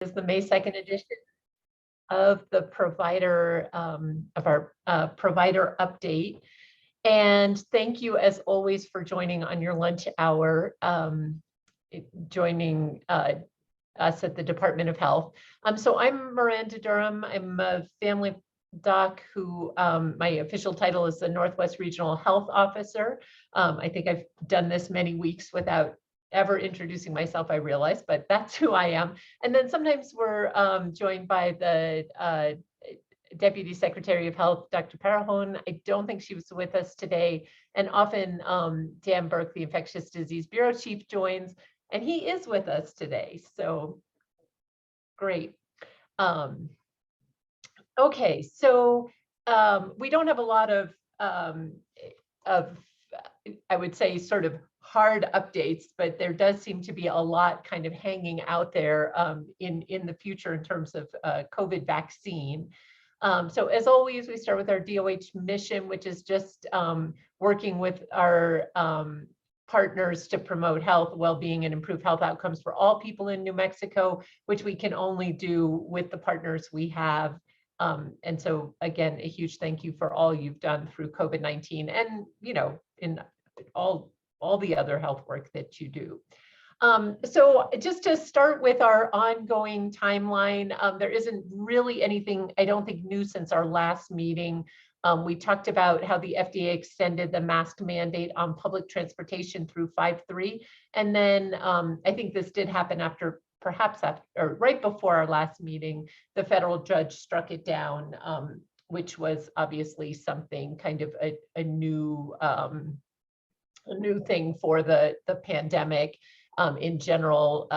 Is the May 2nd edition of the provider of our provider update. And thank you as always for joining on your lunch hour, joining us at the Department of Health. So I'm Miranda Durham. I'm a family doc who my official title is the Northwest Regional Health Officer. I think I've done this many weeks without ever introducing myself, I realize, but that's who I am. And then sometimes we're joined by the Deputy Secretary of Health, Dr. Parahon. I don't think she was with us today. And often Dan Burke, the Infectious Disease Bureau Chief, joins, and he is with us today. So great. Okay, so we don't have a lot of I would say sort of hard updates, but there does seem to be a lot kind of hanging out there in the future in terms of COVID vaccine. So as always, we start with our DOH mission, which is just working with our partners to promote health, well-being, and improve health outcomes for all people in New Mexico, which we can only do with the partners we have. And so again, a huge thank you for all you've done through COVID-19 and, you know, in all the other health work that you do. So just to start with our ongoing timeline, there isn't really anything, I don't think, new since our last meeting. We talked about how the FDA extended the mask mandate on public transportation through 5/3. And then I think this did happen after, perhaps after, or right before our last meeting, the federal judge struck it down, which was obviously something kind of a new thing for the pandemic. In general,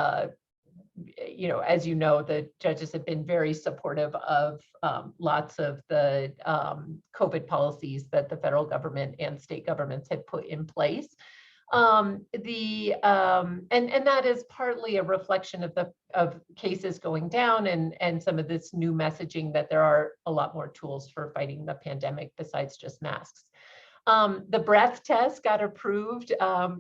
you know, as you know, the judges have been very supportive of lots of the COVID policies that the federal government and state governments had put in place. And that is partly a reflection of cases going down and some of this new messaging that there are a lot more tools for fighting the pandemic besides just masks. The breath test got approved.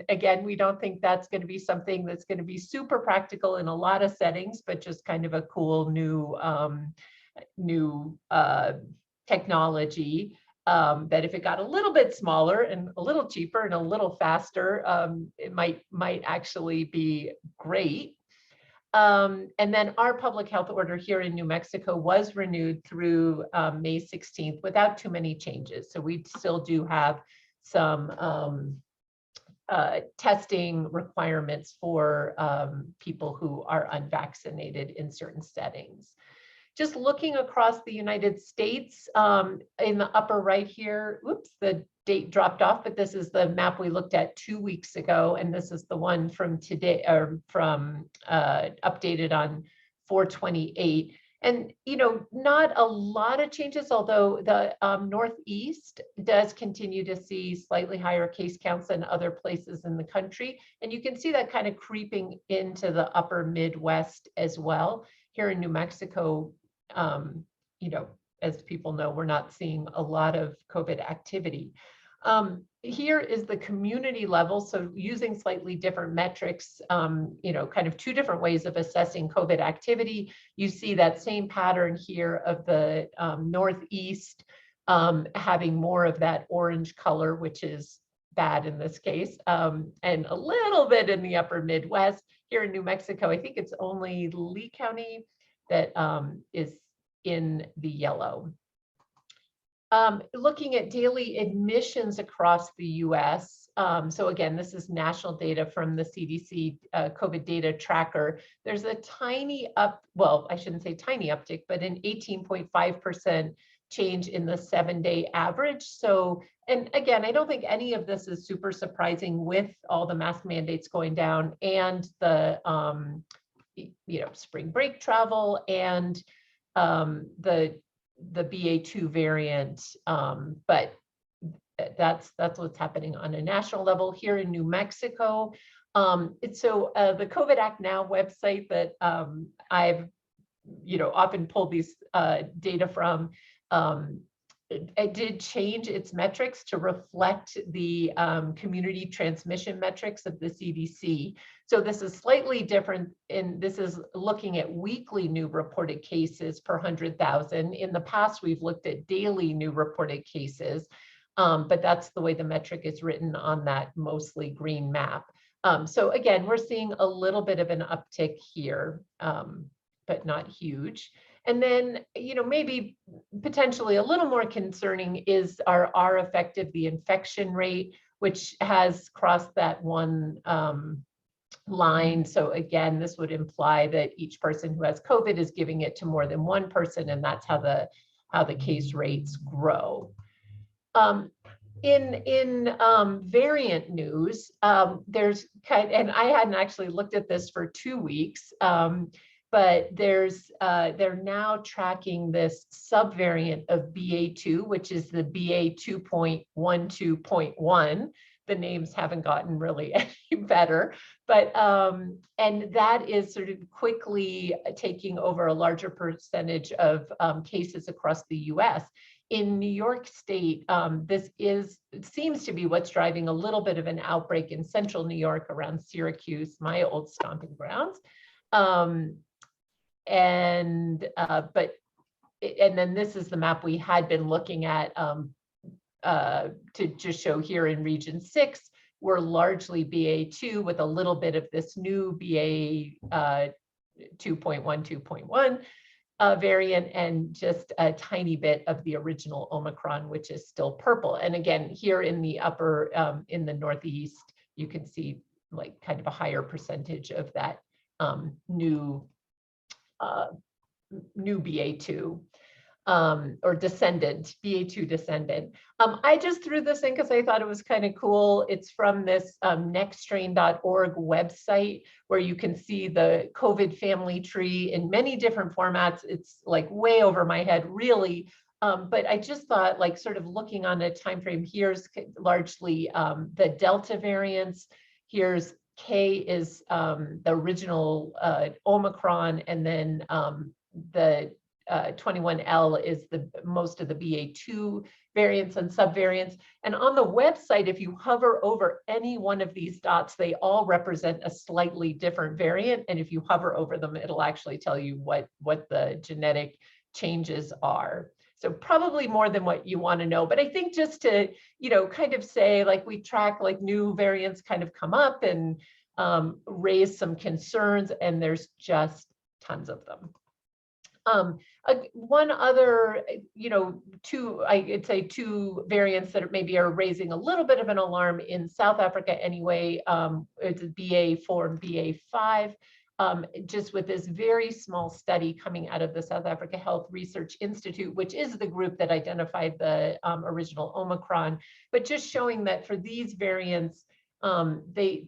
Again, we don't think that's going to be something that's going to be super practical in a lot of settings, but just kind of a cool new technology that if it got a little bit smaller and a little cheaper and a little faster, it might actually be great. And then our public health order here in New Mexico was renewed through May 16th without too many changes. So we still do have some testing requirements for people who are unvaccinated in certain settings. Just looking across the United States, in the upper right here, oops, the date dropped off, but this is the map we looked at 2 weeks ago, and this is the one from today, or from updated on 4/28. And you know, not a lot of changes, although the Northeast does continue to see slightly higher case counts than other places in the country, and you can see that kind of creeping into the upper Midwest as well. Here in New Mexico, you know, as people know, we're not seeing a lot of COVID activity. Here is the community level, so using slightly different metrics, you know, kind of two different ways of assessing COVID activity. You see that same pattern here of the Northeast having more of that orange color, which is bad in this case, and a little bit in the upper Midwest. Here in New Mexico, I think it's only Lee County that is in the yellow. Looking at daily admissions across the US. So again, this is national data from the CDC COVID data tracker. There's a tiny well, I shouldn't say tiny uptick, but an 18.5% change in the 7-day average. So, and again, I don't think any of this is super surprising with all the mask mandates going down and the, you know, spring break travel and the BA2 variant, but that's what's happening on a national level. Here in New Mexico, the COVID Act Now website that I've, you know, often pulled these data from, it did change its metrics to reflect the community transmission metrics of the CDC. So this is slightly different, and this is looking at weekly new reported cases per 100,000. In the past, we've looked at daily new reported cases, but that's the way the metric is written on that mostly green map. So again, we're seeing a little bit of an uptick here, but not huge. And then, maybe potentially a little more concerning is our R effective, the infection rate, which has crossed that one line. So again, this would imply that each person who has COVID is giving it to more than one person, and that's how the case rates grow. In variant news, there's and I hadn't actually looked at this for 2 weeks, but they're now tracking this subvariant of BA2, which is the BA 2.12.1. The names haven't gotten really any better, but and that is sort of quickly taking over a larger percentage of cases across the US. In New York State, it seems to be what's driving a little bit of an outbreak in central New York around Syracuse, my old stomping grounds. And then this is the map we had been looking at to just show here in region 6, we're largely BA2 with a little bit of this new BA 2.12.1 variant, and just a tiny bit of the original Omicron, which is still purple. And again, here in the upper, in the Northeast, you can see like kind of a higher percentage of that new BA2 or descendant, BA2 descendant. I just threw this in because I thought it was kind of cool. It's from this nextstrain.org website where you can see the COVID family tree in many different formats. It's like way over my head, really. But I just thought, like, sort of looking on a time frame, here's largely the Delta variants. Here's K is the original Omicron, and then the 21L is the most of the BA2 variants and subvariants. And on the website, if you hover over any one of these dots, they all represent a slightly different variant. And if you hover over them, it'll actually tell you what the genetic changes are. So probably more than what you want to know. But I think just to, kind of say, like, we track like new variants kind of come up and raise some concerns, and there's just tons of them. One other, I'd say two variants that maybe are raising a little bit of an alarm in South Africa anyway, it's BA4 and BA5. Just with this very small study coming out of the South Africa Health Research Institute, which is the group that identified the original Omicron, but just showing that for these variants, they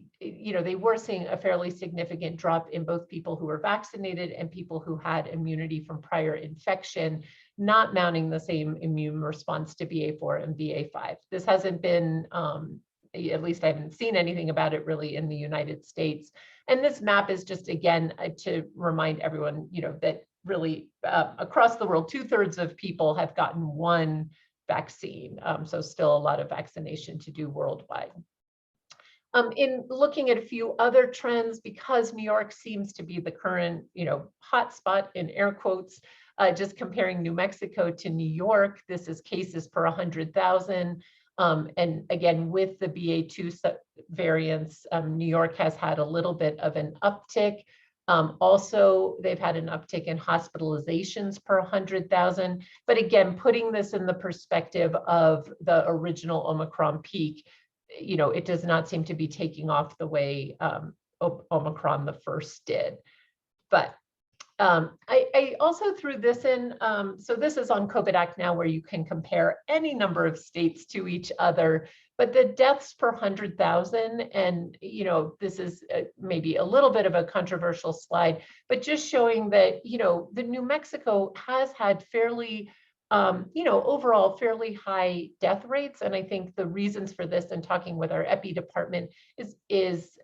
were seeing a fairly significant drop in both people who were vaccinated and people who had immunity from prior infection, not mounting the same immune response to BA4 and BA5. This hasn't been, at least I haven't seen anything about it really in the United States. And this map is just, again, to remind everyone, that really across the world, 2/3 of people have gotten one vaccine. So still a lot of vaccination to do worldwide. In looking at a few other trends, because New York seems to be the current, hotspot in air quotes, just comparing New Mexico to New York, this is cases per 100,000. And again, with the BA2 variants, New York has had a little bit of an uptick. Also, they've had an uptick in hospitalizations per 100,000. But again, putting this in the perspective of the original Omicron peak, it does not seem to be taking off the way Omicron the first did. But I also threw this in. So this is on COVID Act Now, where you can compare any number of states to each other, but the deaths per 100,000, and this is maybe a little bit of a controversial slide, but just showing that the New Mexico has had fairly overall fairly high death rates. And I think the reasons for this, and talking with our epi department, is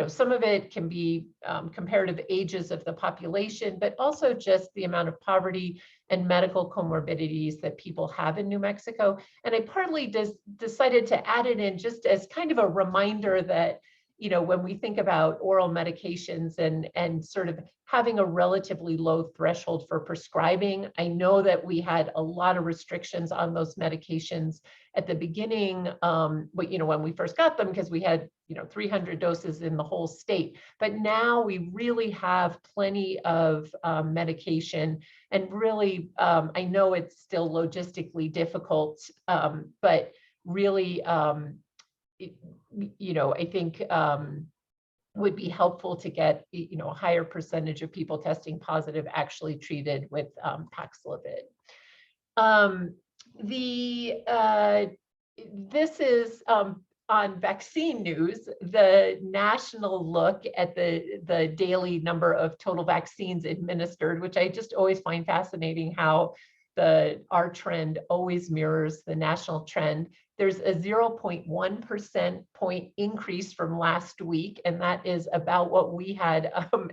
some of it can be comparative ages of the population, but also just the amount of poverty and medical comorbidities that people have in New Mexico. And I partly decided to add it in just as kind of a reminder that when we think about oral medications and sort of having a relatively low threshold for prescribing, I know that we had a lot of restrictions on those medications at the beginning, but when we first got them, because we had 300 doses in the whole state. But now we really have plenty of medication, and really, I know it's still logistically difficult, but really, I think would be helpful to get a higher percentage of people testing positive actually treated with Paxlovid. This is on vaccine news, the national look at the daily number of total vaccines administered, which I just always find fascinating how our trend always mirrors the national trend. There's a 0.1% point increase from last week, and that is about what we had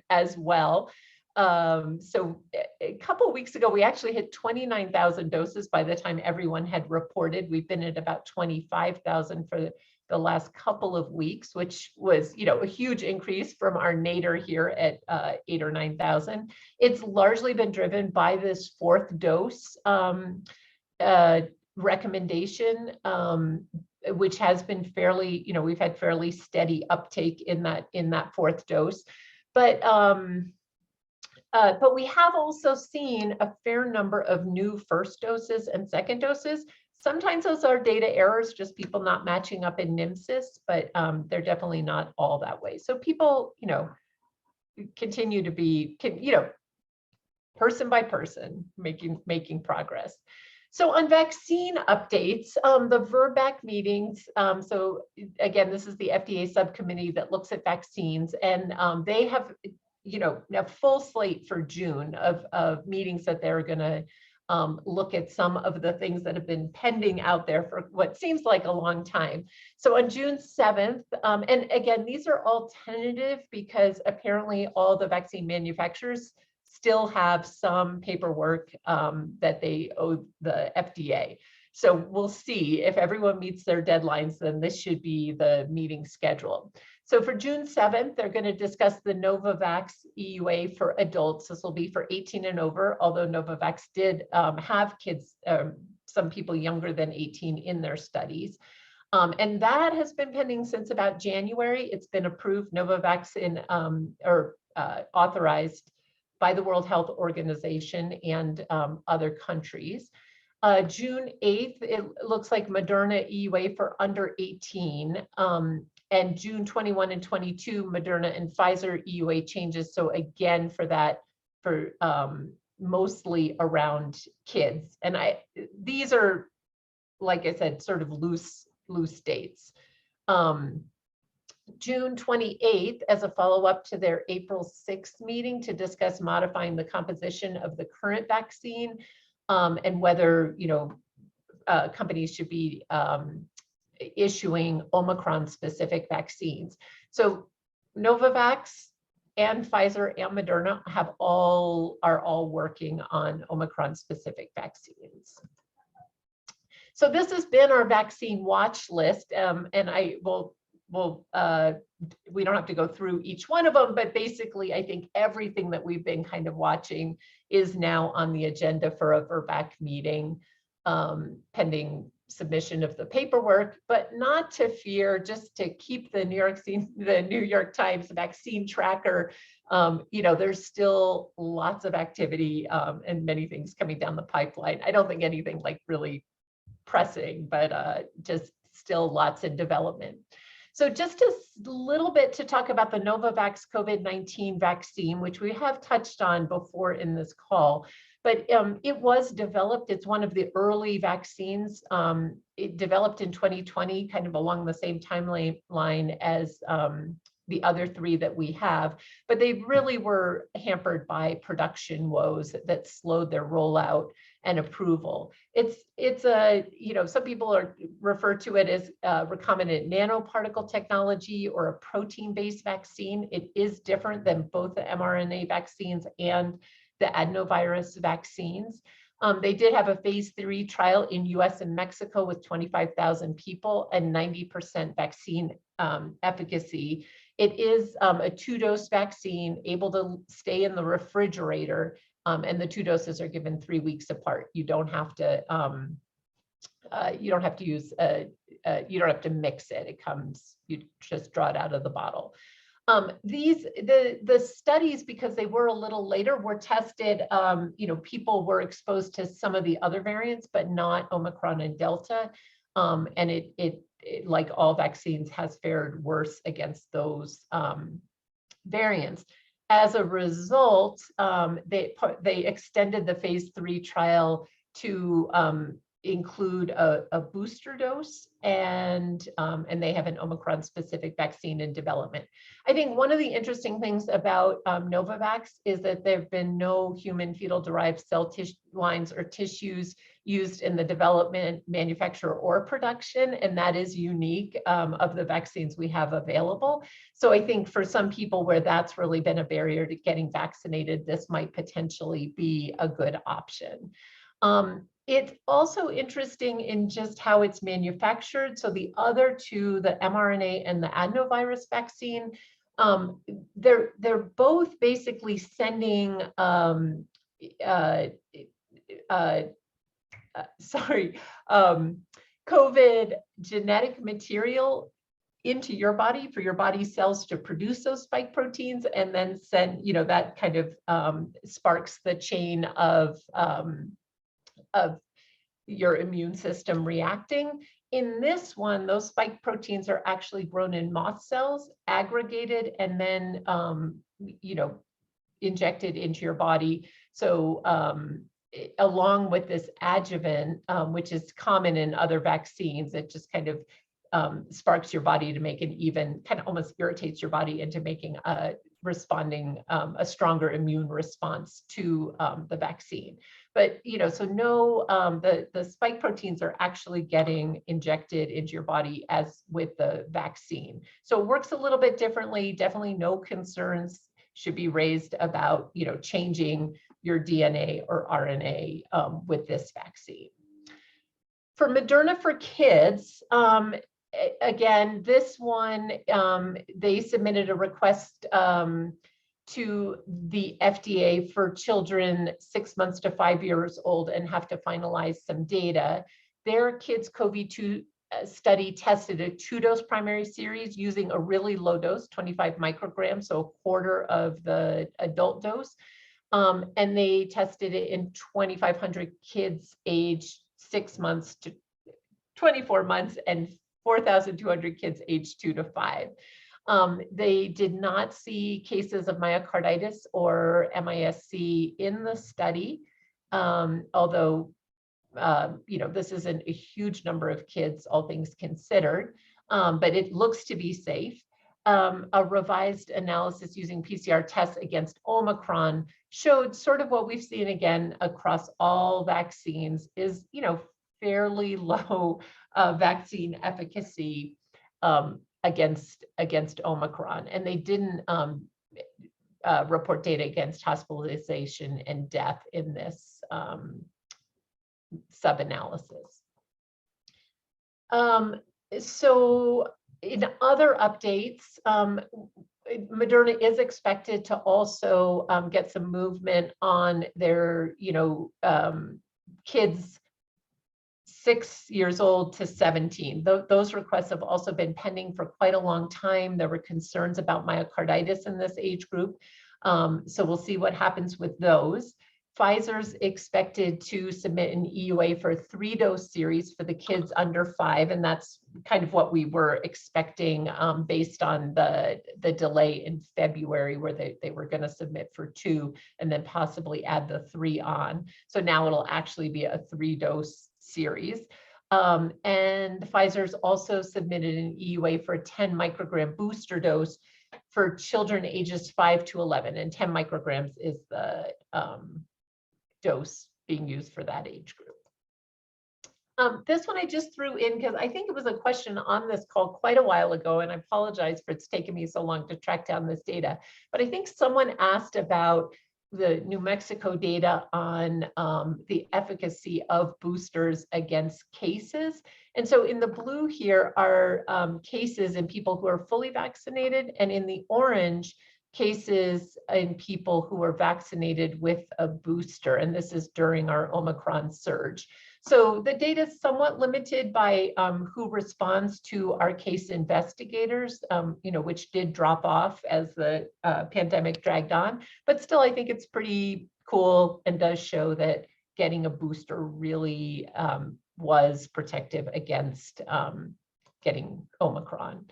as well. So a couple of weeks ago, we actually hit 29,000 doses by the time everyone had reported. We've been at about 25,000 for the last couple of weeks, which was, a huge increase from our nadir here at 8,000 or 9,000. It's largely been driven by this fourth dose recommendation, which has been fairly, we've had fairly steady uptake in that fourth dose. But we have also seen a fair number of new first doses and second doses. Sometimes those are data errors, just people not matching up in NIMSIS, but they're definitely not all that way. So people, continue to be, person by person, making progress. So on vaccine updates, the VRBPAC meetings, so again, this is the FDA subcommittee that looks at vaccines, and they have, a full slate for June of meetings that they're going to look at some of the things that have been pending out there for what seems like a long time. So on June 7th, and again, these are all tentative because apparently all the vaccine manufacturers still have some paperwork that they owe the FDA. So we'll see if everyone meets their deadlines, then this should be the meeting schedule. So for June 7th, they're going to discuss the Novavax EUA for adults. This will be for 18 and over, although Novavax did have kids, some people younger than 18 in their studies. And that has been pending since about January. It's been approved, Novavax, authorized by the World Health Organization and other countries. June 8th, it looks like Moderna EUA for under 18. And June 21 and 22, Moderna and Pfizer EUA changes. So again, for mostly around kids. And these are, like I said, sort of loose dates. June 28th, as a follow-up to their April 6th meeting to discuss modifying the composition of the current vaccine and whether, companies should be issuing Omicron-specific vaccines. So Novavax and Pfizer and Moderna are all working on Omicron-specific vaccines. So this has been our vaccine watch list, and we don't have to go through each one of them, but basically I think everything that we've been kind of watching is now on the agenda for a VRBPAC meeting, pending submission of the paperwork, but not to fear, just to keep the New York Times vaccine tracker. There's still lots of activity and many things coming down the pipeline. I don't think anything like really pressing, but just still lots in development. So just a little bit to talk about the Novavax COVID-19 vaccine, which we have touched on before in this call, but it was developed. It's one of the early vaccines. It developed in 2020, kind of along the same timeline as the other three that we have, but they really were hampered by production woes that slowed their rollout and approval. It's a, some people refer to it as recombinant nanoparticle technology or a protein-based vaccine. It is different than both the mRNA vaccines and the adenovirus vaccines. They did have a phase 3 trial in US and Mexico with 25,000 people and 90% vaccine efficacy. It is a 2-dose vaccine able to stay in the refrigerator, and the 2 doses are given 3 weeks apart. You don't have to use you don't have to mix it. It comes, you just draw it out of the bottle. The studies, because they were a little later, were tested, people were exposed to some of the other variants, but not Omicron and Delta. And it, like all vaccines, has fared worse against those variants. As a result, they extended the phase 3 trial to include a booster dose, and they have an Omicron specific vaccine in development. I think one of the interesting things about Novavax is that there have been no human fetal derived cell lines or tissues used in the development, manufacture, or production, and that is unique of the vaccines we have available. So I think for some people where that's really been a barrier to getting vaccinated, this might potentially be a good option. It's also interesting in just how it's manufactured. So the other two, the mRNA and the adenovirus vaccine, they're both basically sending COVID genetic material into your body for your body cells to produce those spike proteins, and then send, that kind of sparks the chain of your immune system reacting. In this one, those spike proteins are actually grown in moth cells, aggregated, and then injected into your body. So along with this adjuvant, which is common in other vaccines, it just kind of sparks your body to make kind of almost irritates your body into making a stronger immune response to the vaccine. But, so no, the spike proteins are actually getting injected into your body as with the vaccine. So it works a little bit differently. Definitely no concerns should be raised about, changing your DNA or RNA with this vaccine. For Moderna for kids, again, this one, they submitted a request to the FDA for children 6 months to 5 years old and have to finalize some data. Their kids COVID-2 study tested a 2-dose primary series using a really low dose, 25 micrograms, so a quarter of the adult dose. And they tested it in 2,500 kids aged 6 months to 24 months and 4,200 kids aged 2 to 5. They did not see cases of myocarditis or MISC in the study, although this isn't a huge number of kids, all things considered, but it looks to be safe. A revised analysis using PCR tests against Omicron showed sort of what we've seen again across all vaccines is, fairly low vaccine efficacy against Omicron, and they didn't report data against hospitalization and death in this sub-analysis. So in other updates, Moderna is expected to also get some movement on their, kids 6 years old to 17. Those requests have also been pending for quite a long time. There were concerns about myocarditis in this age group. So we'll see what happens with those. Pfizer's expected to submit an EUA for a 3-dose series for the kids under 5, and that's kind of what we were expecting based on the delay in February, where they were going to submit for 2 and then possibly add the 3 on. So now it'll actually be a 3-dose series. And Pfizer's also submitted an EUA for a 10 microgram booster dose for children ages 5 to 11, and 10 micrograms is the dose being used for that age group. This one I just threw in because I think it was a question on this call quite a while ago, and I apologize for it's taken me so long to track down this data. But I think someone asked about the New Mexico data on the efficacy of boosters against cases. And so in the blue here are cases in people who are fully vaccinated, and in the orange, cases in people who are vaccinated with a booster. And this is during our Omicron surge. So the data is somewhat limited by who responds to our case investigators, which did drop off as the pandemic dragged on. But still, I think it's pretty cool and does show that getting a booster really was protective against getting Omicron.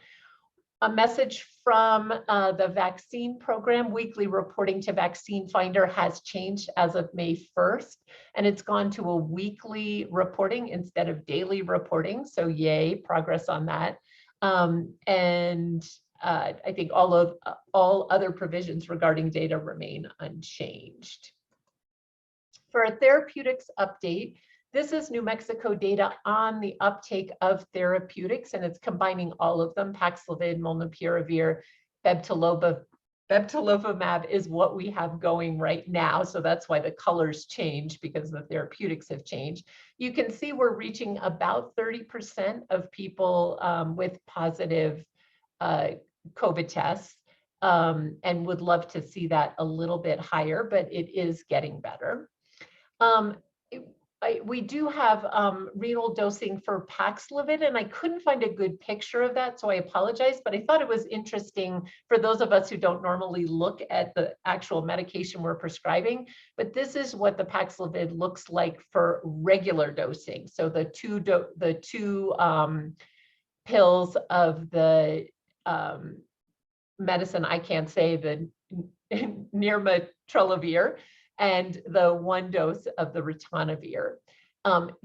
A message from the vaccine program: weekly reporting to Vaccine Finder has changed as of May 1st, and it's gone to a weekly reporting instead of daily reporting. So yay, progress on that. I think all other provisions regarding data remain unchanged. For a therapeutics update, this is New Mexico data on the uptake of therapeutics, and it's combining all of them: Paxlovid, Molnupiravir, Bebtelovimab is what we have going right now. So that's why the colors change, because the therapeutics have changed. You can see we're reaching about 30% of people with positive COVID tests, and would love to see that a little bit higher, but it is getting better. We do have renal dosing for Paxlovid, and I couldn't find a good picture of that, so I apologize, but I thought it was interesting for those of us who don't normally look at the actual medication we're prescribing. But this is what the Paxlovid looks like for regular dosing. So the two pills of the medicine, I can't say, the nirmatrelvir, and the one dose of the ritonavir.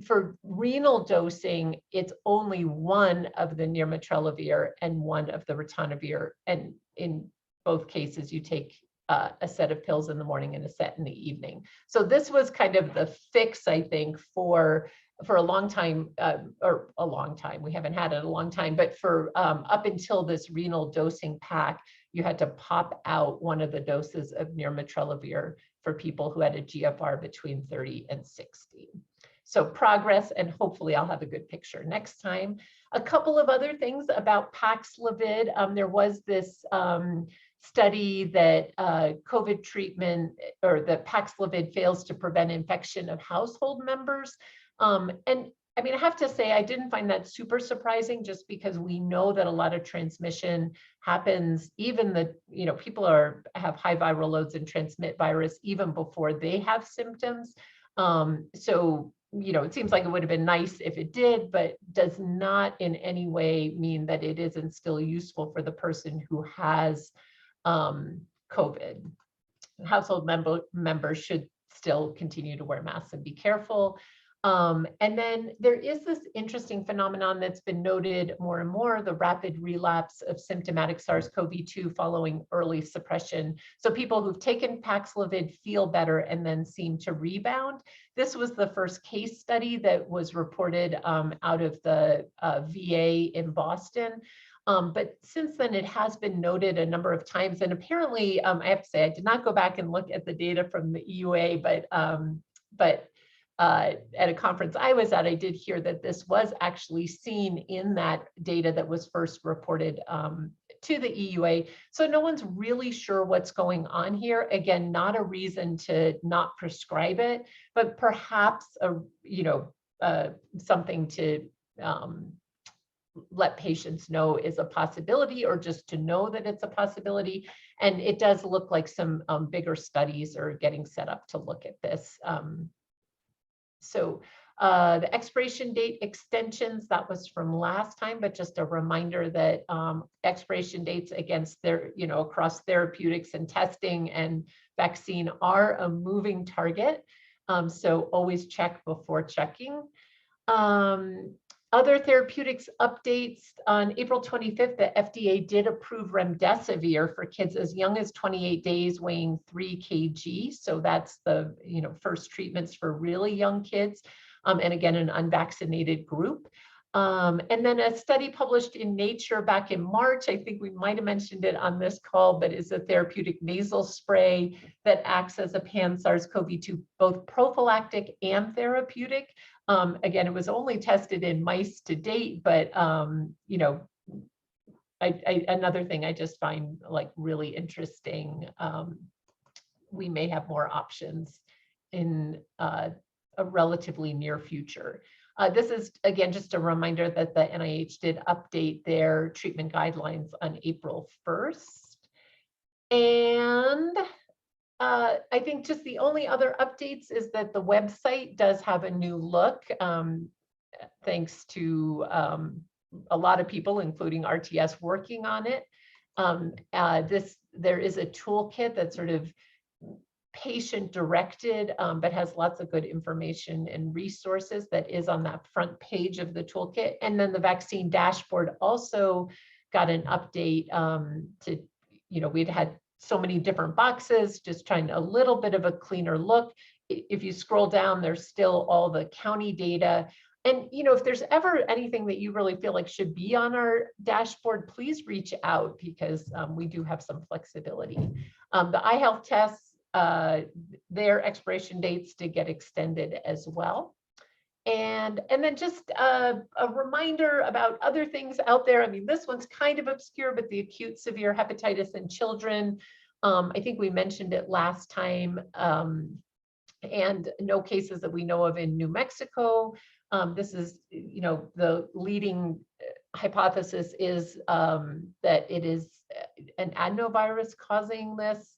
For renal dosing, it's only one of the nirmatrelvir and one of the ritonavir, and in both cases you take a set of pills in the morning and a set in the evening. So this was kind of the fix, I think, for a long time, we haven't had it a long time, but for up until this renal dosing pack, you had to pop out one of the doses of nirmatrelvir for people who had a GFR between 30 and 60. So progress, and hopefully I'll have a good picture next time. A couple of other things about Paxlovid. There was this study that COVID treatment, or that Paxlovid fails to prevent infection of household members. And I mean, I have to say, I didn't find that super surprising, just because we know that a lot of transmission happens, even people have high viral loads and transmit virus even before they have symptoms. So, it seems like it would have been nice if it did, but does not in any way mean that it isn't still useful for the person who has COVID. Household members should still continue to wear masks and be careful. And then there is this interesting phenomenon that's been noted more and more: the rapid relapse of symptomatic SARS-CoV-2 following early suppression. So people who've taken Paxlovid feel better and then seem to rebound. This was the first case study that was reported out of the VA in Boston. But since then, it has been noted a number of times. And apparently, I have to say, I did not go back and look at the data from the EUA, but at a conference I was at, I did hear that this was actually seen in that data that was first reported to the EUA. So no one's really sure what's going on here. Again, not a reason to not prescribe it, but perhaps something to let patients know is a possibility, or just to know that it's a possibility. And it does look like some bigger studies are getting set up to look at this. So the expiration date extensions, that was from last time, but just a reminder that expiration dates against across therapeutics and testing and vaccine are a moving target. So always check before checking. Other therapeutics updates: on April 25th, the FDA did approve remdesivir for kids as young as 28 days, weighing 3 kg. So that's the first treatments for really young kids, and again, an unvaccinated group. And then a study published in Nature back in March, I think we might have mentioned it on this call, but is a therapeutic nasal spray that acts as a pan-SARS-CoV-2, both prophylactic and therapeutic. Again, it was only tested in mice to date, but you know, another thing I just find like really interesting. We may have more options in a relatively near future. This is, again, just a reminder that the NIH did update their treatment guidelines on April 1st. And I think just the only other updates is that the website does have a new look, thanks to a lot of people, including RTS, working on it. There is a toolkit that's sort of patient directed, but has lots of good information and resources that is on that front page of the toolkit. And then the vaccine dashboard also got an update to, you know, we'd had so many different boxes, just trying a little bit of a cleaner look. If you scroll down, there's still all the county data. And, you know, if there's ever anything that you really feel like should be on our dashboard, please reach out, because we do have some flexibility. The eye health tests, their expiration dates did get extended as well. And then just a reminder about other things out there. I mean, this one's kind of obscure, but the acute severe hepatitis in children, I think we mentioned it last time, and no cases that we know of in New Mexico. This is, you know, the leading hypothesis is that it is an adenovirus causing this.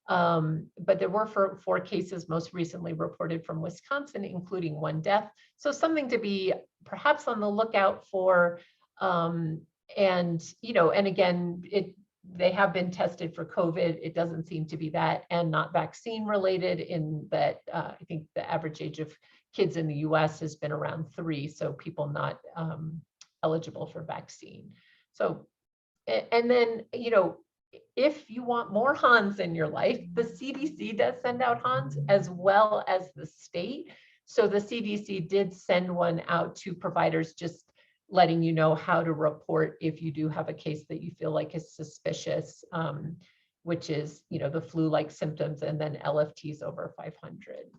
But there were four cases most recently reported from Wisconsin, including one death. So something to be perhaps on the lookout for. And, you know, and again, they have been tested for COVID. It doesn't seem to be that, and not vaccine related, in that I think the average age of kids in the US has been around 3. So people not eligible for vaccine. So, and then, you know, if you want more HANs in your life, the CDC does send out HANs as well as the state. So the CDC did send one out to providers, just letting you know how to report if you do have a case that you feel like is suspicious, which is, you know, the flu-like symptoms and then LFTs over 500.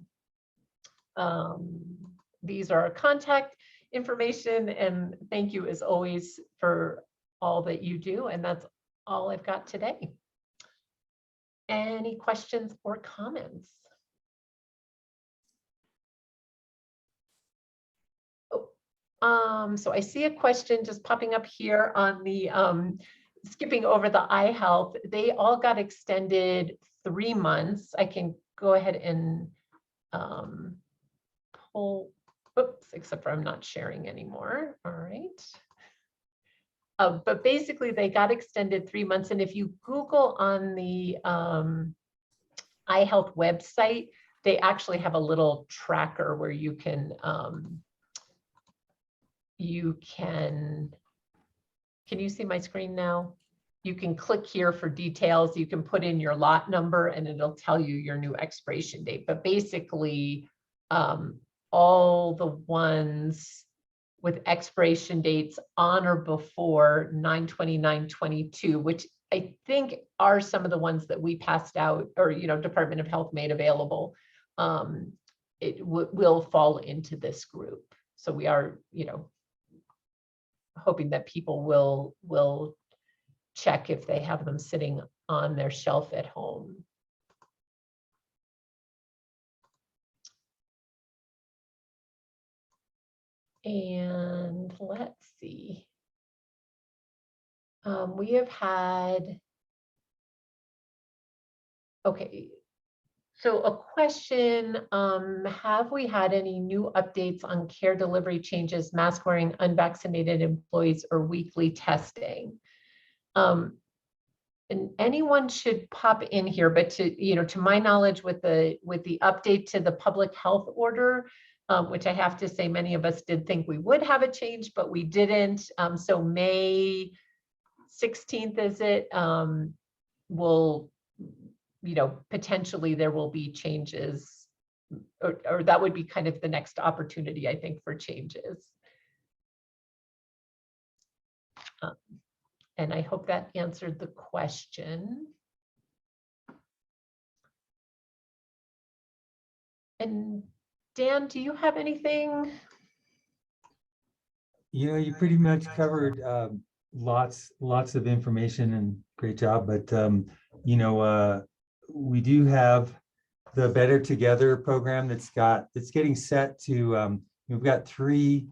These are our contact information, and thank you as always for all that you do. And that's all I've got today. Any questions or comments? Oh, so I see a question just popping up here on the skipping over the eye health. They all got extended 3 months. I can go ahead and pull, oops, except for I'm not sharing anymore. All right. But basically they got extended 3 months. And if you Google on the eye health website, they actually have a little tracker where you can you see my screen now? You can click here for details. You can put in your lot number and it'll tell you your new expiration date. But basically all the ones with expiration dates on or before 9/29/22, which I think are some of the ones that we passed out, or, you know, Department of Health made available, it will fall into this group. So we are, you know, hoping that people will check if they have them sitting on their shelf at home. And let's see. We have had, okay, so a question, have we had any new updates on care delivery changes, mask wearing unvaccinated employees, or weekly testing? And anyone should pop in here, but to, you know, to my knowledge, with the update to the public health order, which I have to say many of us did think we would have a change, but we didn't. So May 16th, is it, will, you know, potentially there will be changes, or that would be kind of the next opportunity, I think, for changes. And I hope that answered the question. And Dan, do you have anything? You pretty much covered lots of information, and great job. But we do have the Better Together program that's getting set to. We've got 3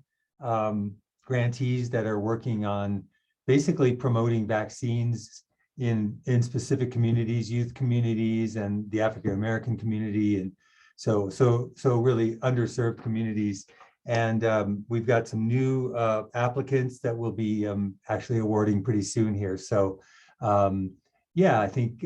grantees that are working on basically promoting vaccines in specific communities, youth communities, and the African American community, and so really underserved communities. And we've got some new applicants that we'll be actually awarding pretty soon here. So yeah, I think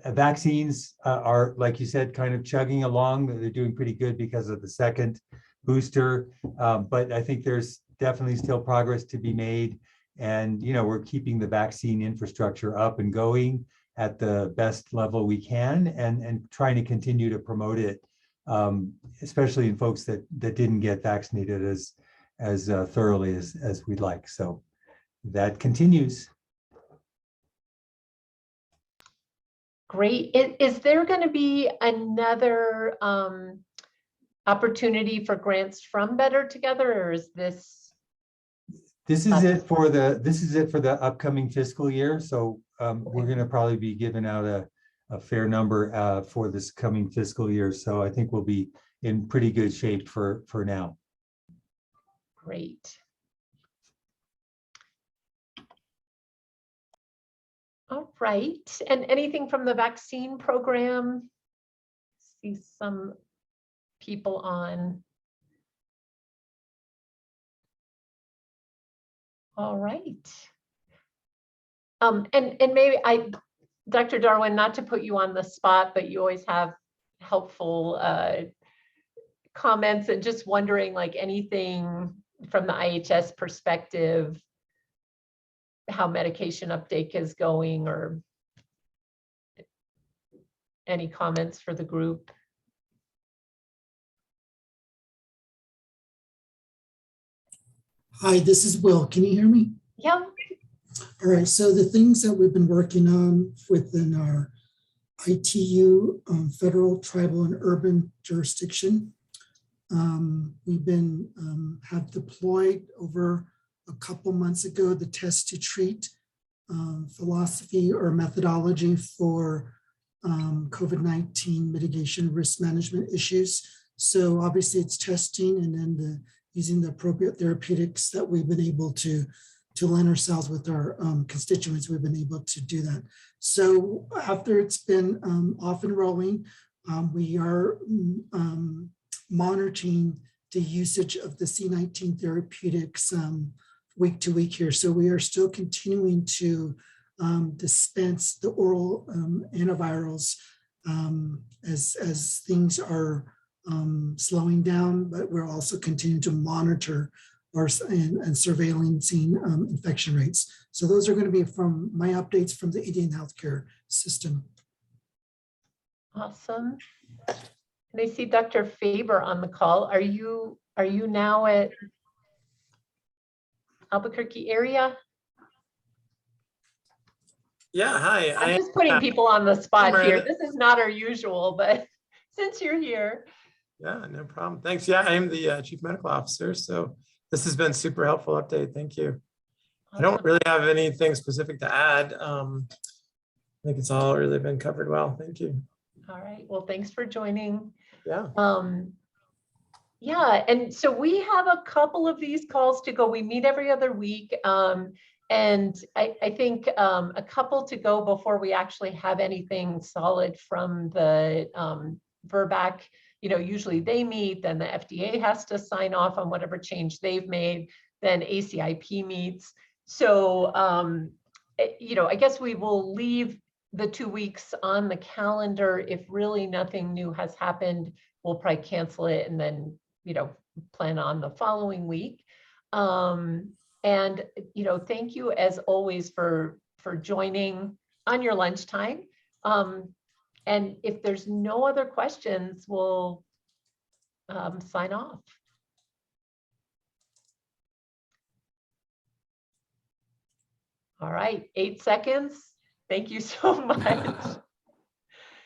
vaccines are, like you said, kind of chugging along. They're doing pretty good because of the second booster. But I think there's definitely still progress to be made. And, we're keeping the vaccine infrastructure up and going at the best level we can, and trying to continue to promote it, especially in folks that didn't get vaccinated as thoroughly as we'd like. So that continues. Great. Is there going to be another opportunity for grants from Better Together, or is this? This is it for the upcoming fiscal year. So we're going to probably be giving out a fair number for this coming fiscal year. So I think we'll be in pretty good shape for now. Great. All right. And anything from the vaccine program? See some people on. All right. And maybe Dr. Darwin, not to put you on the spot, but you always have helpful comments, and just wondering, like, anything from the IHS perspective, how medication uptake is going, or any comments for the group? Hi, this is Will. Can you hear me? Yeah. All right, so the things that we've been working on within our ITU, federal, tribal, and urban jurisdiction, we've been have deployed over a couple months ago the test to treat philosophy or methodology for COVID-19 mitigation risk management issues. So obviously it's testing, and then using the appropriate therapeutics that we've been able to lend ourselves with our constituents, we've been able to do that. So after it's been off and rolling, we are monitoring the usage of the C19 therapeutics week to week here. So we are still continuing to dispense the oral antivirals as things are slowing down, but we're also continuing to monitor and surveillancing infection rates. So those are going to be from my updates from the Indian healthcare system. Awesome. And I see Dr. Faber on the call. Are you now at Albuquerque area? Yeah, hi. I'm just putting people on the spot here. This is not our usual, but since you're here. Yeah, no problem. Thanks. Yeah, I am the Chief Medical Officer. So this has been super helpful update. Thank you. Awesome. I don't really have anything specific to add. I think it's all really been covered well. Thank you. All right. Well, thanks for joining. Yeah. Yeah, and so we have a couple of these calls to go. We meet every other week. And I think a couple to go before we actually have anything solid from the VRBAC. Usually they meet, then the FDA has to sign off on whatever change they've made, then ACIP meets. So, I guess we will leave the 2 weeks on the calendar. If really nothing new has happened, we'll probably cancel it and then, plan on the following week. And, thank you as always for joining on your lunchtime. And if there's no other questions, we'll sign off. All right, 8 seconds. Thank you so much.